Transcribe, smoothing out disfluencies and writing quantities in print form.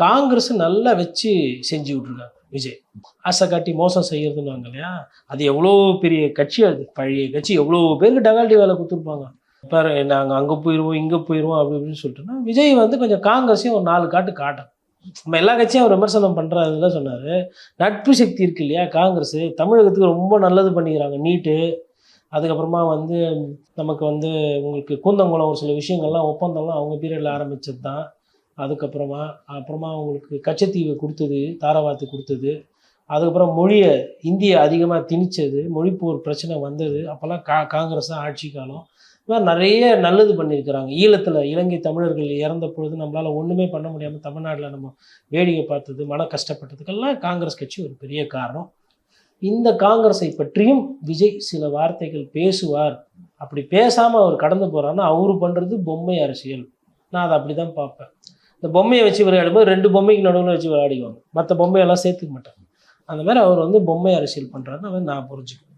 காங்கிரஸ் நல்லா வச்சு செஞ்சு விட்ருக்காங்க விஜய். ஆசை காட்டி மோசம் செய்யறதுன்னு இல்லையா, அது எவ்வளோ பெரிய கட்சி, அது பழைய கட்சி, எவ்வளோ பேருக்கு டகால்டி வேலை கொடுத்துருப்பாங்க. பாரு நாங்கள் அங்கே போயிடுவோம் இங்கே போயிடுவோம் அப்படி இப்படின்னு சொல்லிட்டுனா, விஜய் வந்து கொஞ்சம் காங்கிரஸையும் ஒரு 4 காட்டு காட்டும். நம்ம எல்லா கட்சியும் அவர் விமர்சனம் பண்ணுறதுதான் சொன்னார். நட்பு சக்தி இருக்கு இல்லையா காங்கிரஸ், தமிழகத்துக்கு ரொம்ப நல்லது பண்ணிக்கிறாங்க. நீட்டு, அதுக்கப்புறமா வந்து நமக்கு வந்து உங்களுக்கு கூந்தங்குளம் ஒரு சில விஷயங்கள்லாம் ஒப்பந்தம்லாம் அவங்க பீரியடில் ஆரம்பித்தது தான். அதுக்கப்புறமா அவங்களுக்கு கச்சத்தீவு கொடுத்தது, தாராவாத்து கொடுத்தது. அதுக்கப்புறம் மொழியை இந்தியை அதிகமாக திணிச்சது, மொழிப்போர் பிரச்சனை வந்தது. அப்போல்லாம் காங்கிரஸ் தான் ஆட்சி காலம். இது மாதிரி நிறைய நல்லது பண்ணியிருக்கிறாங்க. ஈழத்தில் இலங்கை தமிழர்கள் இறந்த பொழுது நம்மளால் ஒன்றுமே பண்ண முடியாமல் தமிழ்நாட்டில் நம்ம வேடிக்கை பார்த்தது, மன கஷ்டப்பட்டதுக்கெல்லாம் காங்கிரஸ் கட்சி ஒரு பெரிய காரணம். இந்த காங்கிரஸை பற்றியும் விஜய் சில வார்த்தைகள் பேசுவார். அப்படி பேசாமல் அவர் கடந்து போகிறாருன்னா அவரு பண்ணுறது பொம்மை அரசியல். நான் அதை அப்படி தான் பார்ப்பேன். இந்த பொம்மையை வச்சு விளையாடும்போது 2 பொம்மைக்கு நடுவில் வச்சு விளையாடிக்குவாங்க, மற்ற பொம்மையெல்லாம் சேர்த்துக்க மாட்டாங்க. அந்த மாதிரி அவர் வந்து பொம்மை அரசியல் பண்ணுறாருன்னு நான் புரிஞ்சுக்கிறேன்.